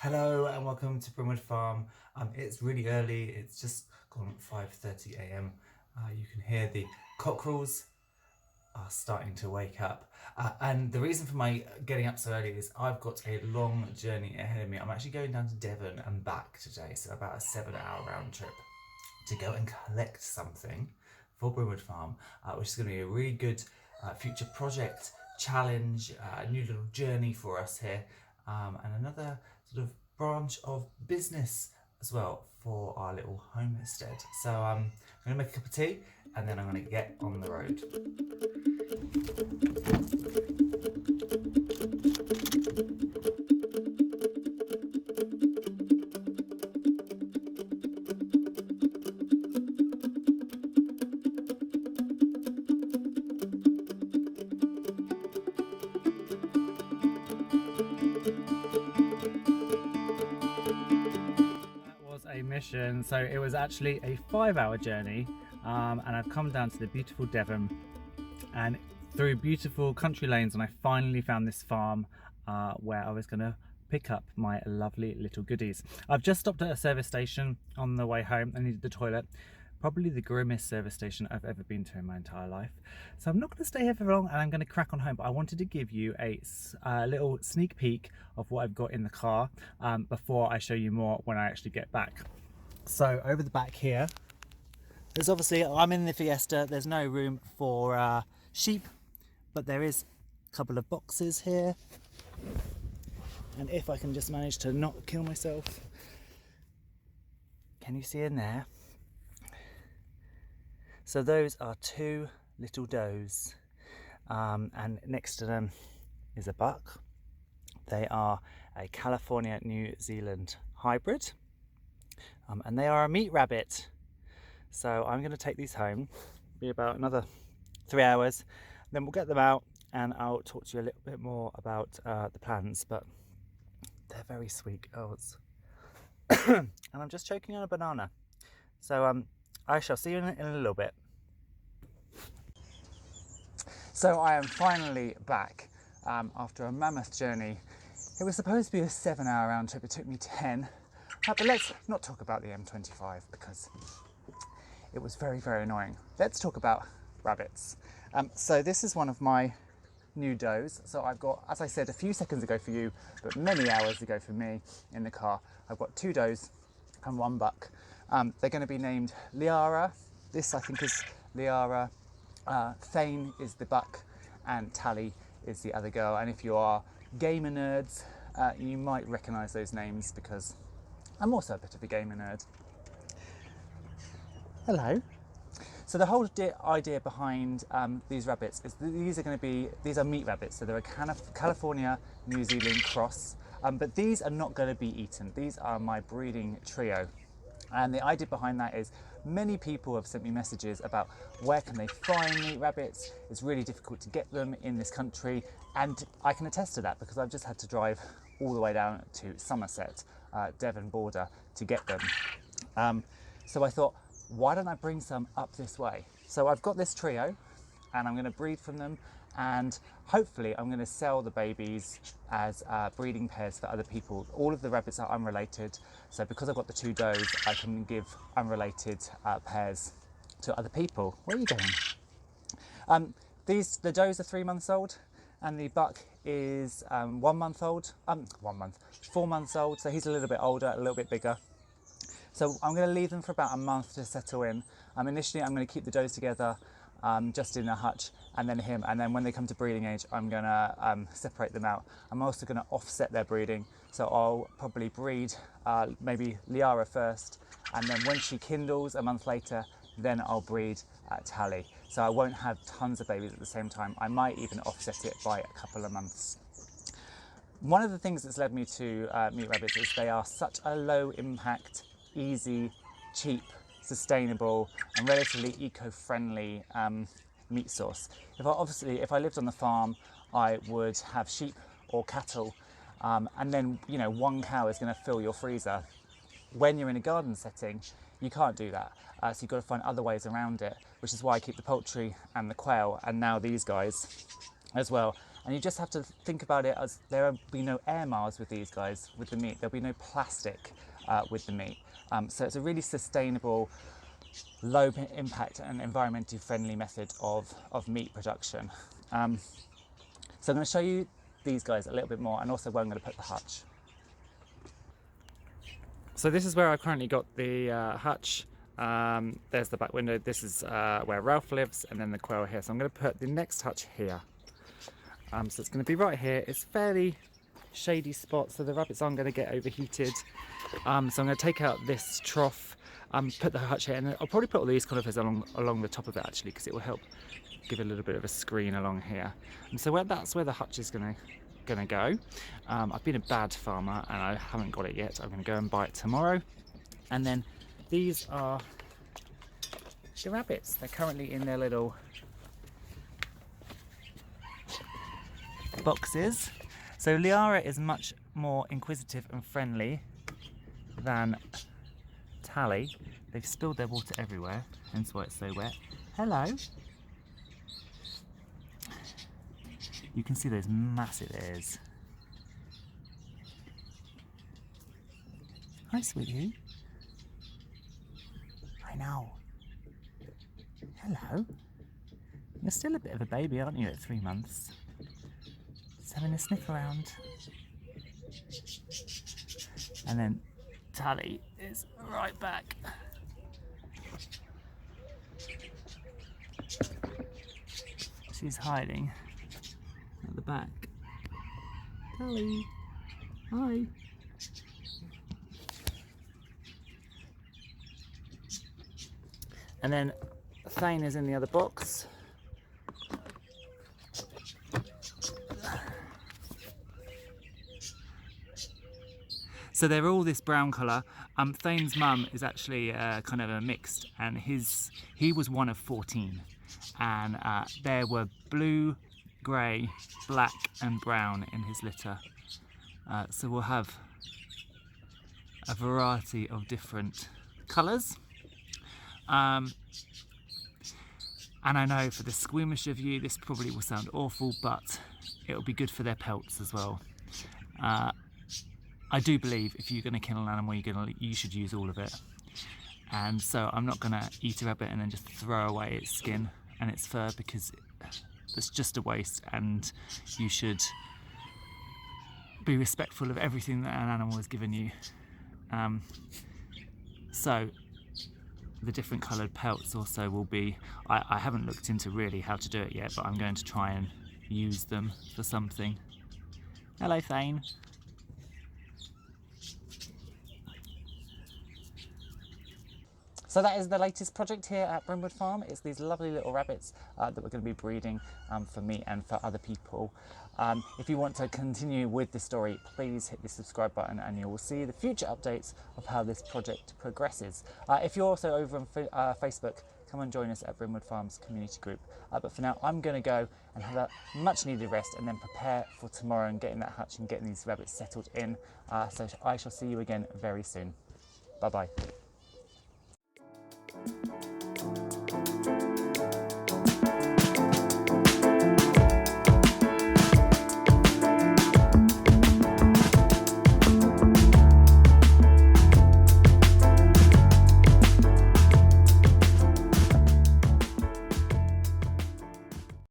Hello and welcome to Brimwood Farm. It's really early, it's just gone 5:30 a.m. You can hear the cockerels are starting to wake up. And the reason for my getting up so early is I've got a long journey ahead of me. I'm actually going down to Devon and back today, so about a 7-hour round trip to go and collect something for Brimwood Farm, which is going to be a really good future project, challenge, a new little journey for us here, and another sort of branch of business as well for our little homestead. So I'm going to make a cup of tea and then I'm going to get on the road. A mission, so it was actually a 5-hour journey, and I've come down to the beautiful Devon and through beautiful country lanes, and I finally found this farm where I was going to pick up my lovely little goodies. I've just stopped at a service station on the way home. I needed the toilet. Probably the grimmest service station I've ever been to in my entire life. So I'm not going to stay here for long and I'm going to crack on home, but I wanted to give you a little sneak peek of what I've got in the car before I show you more when I actually get back. So over the back here, there's obviously, I'm in the Fiesta, there's no room for sheep, but there is a couple of boxes here. And if I can just manage to not kill myself, can you see in there? So those are two little does, and next to them is a buck. They are a California New Zealand hybrid, and they are a meat rabbit. So I'm going to take these home, be about another 3 hours, then we'll get them out and I'll talk to you a little bit more about the plans, but they're very sweet girls. And I'm just choking on a banana. So I shall see you in a little bit. So I am finally back after a mammoth journey. It was supposed to be a 7-hour round trip, it took me 10. But let's not talk about the M25 because it was very, very annoying. Let's talk about rabbits. So this is one of my new does. So I've got, as I said a few seconds ago for you, but many hours ago for me in the car, I've got 2 does and 1 buck. They're going to be named Liara. This I think is Liara. Thane is the buck and Tally is the other girl. And if you are gamer nerds, you might recognise those names because I'm also a bit of a gamer nerd. Hello. So the whole idea behind these rabbits is that these are meat rabbits. So they're a California New Zealand cross, but these are not going to be eaten. These are my breeding trio. And the idea behind that is many people have sent me messages about where can they find meat rabbits. It's really difficult to get them in this country, and I can attest to that because I've just had to drive all the way down to Somerset, Devon border, to get them. So I thought, why don't I bring some up this way? So I've got this trio and I'm going to breed from them, and hopefully I'm going to sell the babies as breeding pairs for other people. All of the rabbits are unrelated, so because I've got the 2 does, I can give unrelated pairs to other people. Where are you going? The does are 3 months old and the buck is 1 month old. 4 months old, so he's a little bit older, a little bit bigger. So I'm going to leave them for about a month to settle in. Initially I'm going to keep the does together just in a hutch, and then him, and then when they come to breeding age I'm going to separate them out. I'm also going to offset their breeding, so I'll probably breed maybe Liara first, and then when she kindles a month later, then I'll breed Tally. So I won't have tons of babies at the same time. I might even offset it by a couple of months. One of the things that's led me to meat rabbits is they are such a low impact, easy, cheap, sustainable and relatively eco-friendly meat source. If I lived on the farm, I would have sheep or cattle, and then 1 cow is going to fill your freezer. When you're in a garden setting, you can't do that, so you've got to find other ways around it, which is why I keep the poultry and the quail and now these guys as well. And you just have to think about it as there will be no air miles with these guys, with the meat. There'll be no plastic with the meat. So it's a really sustainable, low impact and environmentally friendly method of meat production. So I'm going to show you these guys a little bit more, and also where I'm going to put the hutch. So this is where I've currently got the hutch. There's the back window. This is where Ralph lives, and then the quail here. So I'm going to put the next hutch here. So it's going to be right here. It's fairly shady spot, so the rabbits aren't going to get overheated. So I'm going to take out this trough, put the hutch here, and I'll probably put all these conifers along the top of it actually, because it will help give a little bit of a screen along here. And so that's where the hutch is going to go. I've been a bad farmer and I haven't got it yet. I'm going to go and buy it tomorrow. And then these are the rabbits. They're currently in their little boxes. So Liara is much more inquisitive and friendly than Tally. They've spilled their water everywhere, hence why it's so wet. Hello. You can see those massive ears. Hi, sweetie. I know. Hello. You're still a bit of a baby, aren't you, at 3 months? Just having a sniff around. And then Tally is right back. She's hiding at the back. Tally, hi. And then Thane is in the other box. So they're all this brown colour. Thane's mum is actually kind of a mixed, and he was one of 14, and there were blue, grey, black and brown in his litter. So we'll have a variety of different colours. And I know for the squeamish of you this probably will sound awful, but it'll be good for their pelts as well. I do believe if you're going to kill an animal, you should use all of it. And so I'm not going to eat a rabbit and then just throw away its skin and its fur, because it's just a waste, and you should be respectful of everything that an animal has given you. So the different coloured pelts also will be, I haven't looked into really how to do it yet, but I'm going to try and use them for something. Hello, Thane. So that is the latest project here at Brimwood Farm. It's these lovely little rabbits that we're going to be breeding for me and for other people. If you want to continue with the story, please hit the subscribe button and you will see the future updates of how this project progresses. If you're also over on Facebook, come and join us at Brimwood Farm's community group. But for now, I'm going to go and have a much needed rest and then prepare for tomorrow and getting that hutch and getting these rabbits settled in. So I shall see you again very soon. Bye bye.